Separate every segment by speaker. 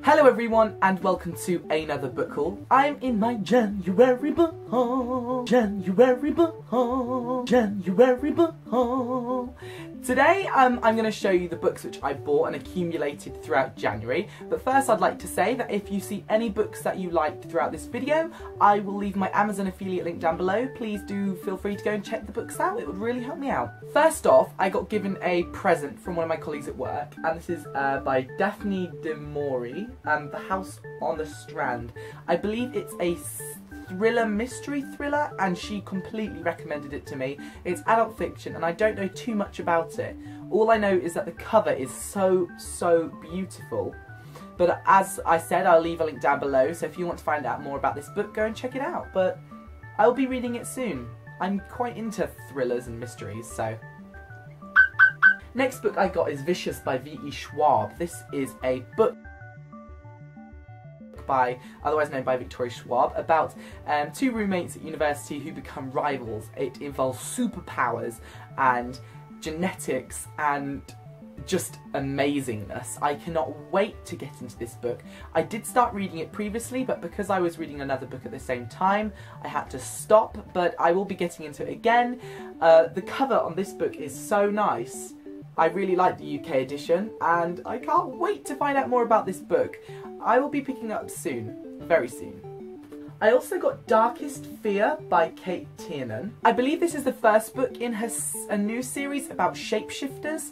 Speaker 1: Hello everyone and welcome to another book haul. I'm in my January book haul. Today I'm going to show you the books which I bought and accumulated throughout January. But first I'd like to say that if you see any books that you liked throughout this video, I will leave my Amazon affiliate link down below. Please do feel free to go and check the books out, it would really help me out. First off, I got given a present from one of my colleagues at work, and this is by Daphne de Mori, The House on the Strand. I believe it's a mystery thriller, and she completely recommended it to me. It's adult fiction and I don't know too much about it. All I know is that the cover is so beautiful. But as I said, I'll leave a link down below, so if you want to find out more about this book, go and check it out. But I'll be reading it soon. I'm quite into thrillers and mysteries, so... Next book I got is Vicious by V.E. Schwab. This is a book otherwise known by Victoria Schwab, about two roommates at university who become rivals. It involves superpowers and genetics and just amazingness. I cannot wait to get into this book. I did start reading it previously, but because I was reading another book at the same time, I had to stop, but I will be getting into it again. The cover on this book is so nice. I really like the UK edition, and I can't wait to find out more about this book. I will be picking it up soon, very soon. I also got Darkest Fear by Kate Tiernan. I believe this is the first book in a new series about shapeshifters.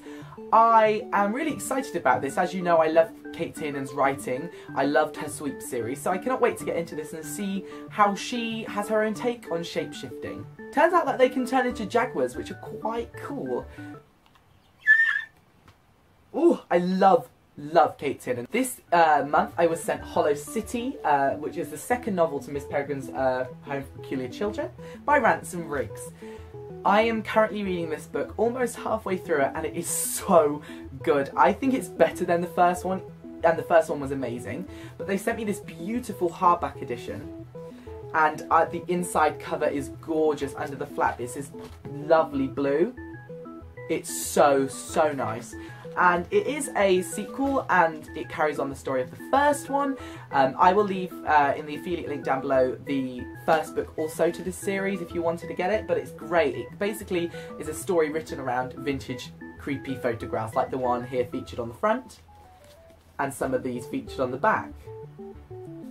Speaker 1: I am really excited about this. As you know, I love Kate Tiernan's writing. I loved her Sweep series, so I cannot wait to get into this and see how she has her own take on shapeshifting. Turns out that they can turn into jaguars, which are quite cool. Ooh, I love Kate Tiernan. This month I was sent Hollow City, which is the second novel to Miss Peregrine's Home for Peculiar Children by Ransom Riggs. I am currently reading this book, almost halfway through it, and it is so good. I think it's better than the first one, and the first one was amazing. But they sent me this beautiful hardback edition, and the inside cover is gorgeous under the flap. It's this lovely blue. It's so nice. And it is a sequel, and it carries on the story of the first one. I will leave in the affiliate link down below the first book also to this series if you wanted to get it, but it's great. It basically is a story written around vintage creepy photographs, like the one here featured on the front, and some of these featured on the back.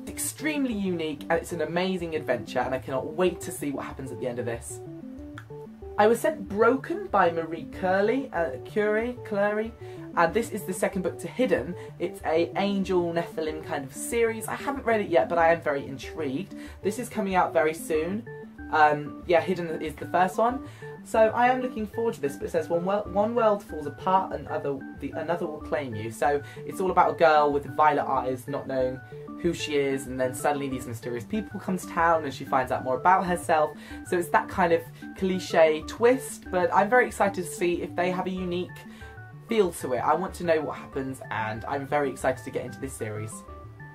Speaker 1: It's extremely unique, and it's an amazing adventure, and I cannot wait to see what happens at the end of this. I was sent Broken by Marie Curie, and this is the second book to Hidden. It's a Angel Nephilim kind of series. I haven't read it yet, but I am very intrigued. This is coming out very soon. Yeah, Hidden is the first one. So I am looking forward to this, but it says one world falls apart and another will claim you. So it's all about a girl with violet eyes not knowing who she is, and then suddenly these mysterious people come to town and she finds out more about herself. So it's that kind of cliche twist, but I'm very excited to see if they have a unique feel to it. I want to know what happens, and I'm very excited to get into this series.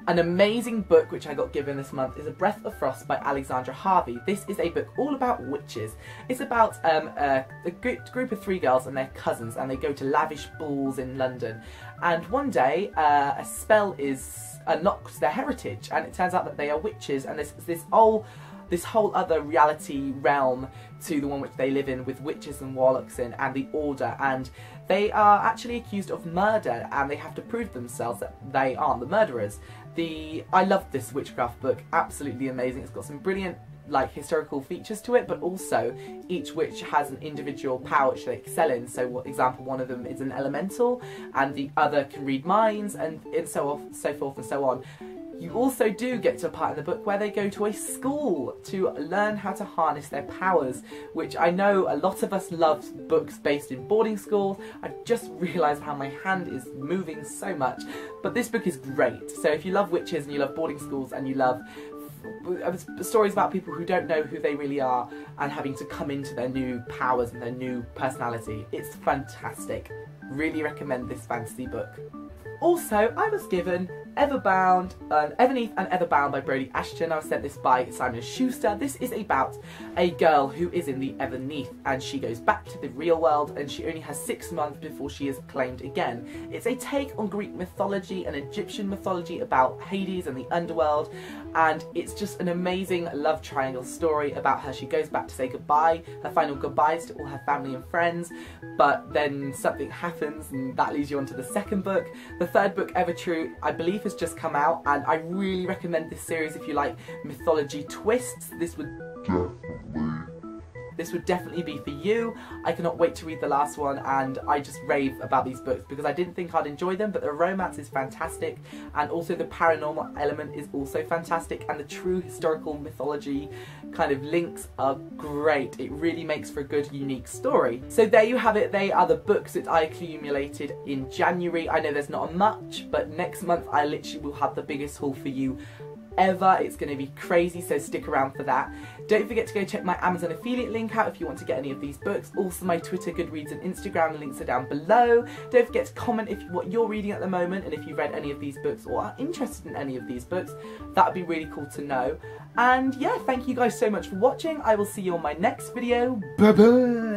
Speaker 1: An amazing book which I got given this month is A Breath of Frost by Alexandra Harvey. This is a book all about witches. It's about a group of three girls and their cousins, and they go to lavish balls in London. And one day a spell unlocks their heritage, and it turns out that they are witches, and there's this whole other reality realm to the one which they live in, with witches and warlocks in, and the Order, and they are actually accused of murder, and they have to prove themselves that they aren't the murderers. I love this witchcraft book, absolutely amazing. It's got some brilliant historical features to it, but also each witch has an individual power which they excel in. So, for example, one of them is an elemental, and the other can read minds, and so forth and so on. You also do get to a part in the book where they go to a school to learn how to harness their powers, which I know a lot of us love books based in boarding schools. I've just realised how my hand is moving so much, but this book is great. So if you love witches and you love boarding schools and you love stories about people who don't know who they really are and having to come into their new powers and their new personality, it's fantastic. Really recommend this fantasy book. Also, I was given Everneath and Everbound by Brody Ashton. I was sent this by Simon & Schuster. This is about a girl who is in the Everneath and she goes back to the real world and she only has 6 months before she is claimed again. It's a take on Greek mythology and Egyptian mythology about Hades and the underworld, and it's just an amazing love triangle story about how she goes back to say goodbye, her final goodbyes to all her family and friends, but then something happens and that leads you on to the second book. The third book, Ever True, I believe has just come out, and I really recommend this series if you like mythology twists. This would definitely be for you. I cannot wait to read the last one, and I just rave about these books because I didn't think I'd enjoy them, but the romance is fantastic, and also the paranormal element is also fantastic, and the true historical mythology kind of links are great. It really makes for a good, unique story. So there you have it. They are the books that I accumulated in January. I know there's not much, but next month I literally will have the biggest haul for you ever. It's going to be crazy, so stick around for that. Don't forget to go check my Amazon affiliate link out if you want to get any of these books. Also my Twitter, Goodreads and Instagram links are down below. Don't forget to comment what you're reading at the moment and if you've read any of these books or are interested in any of these books. That would be really cool to know. And yeah, thank you guys so much for watching. I will see you on my next video. Bye bye!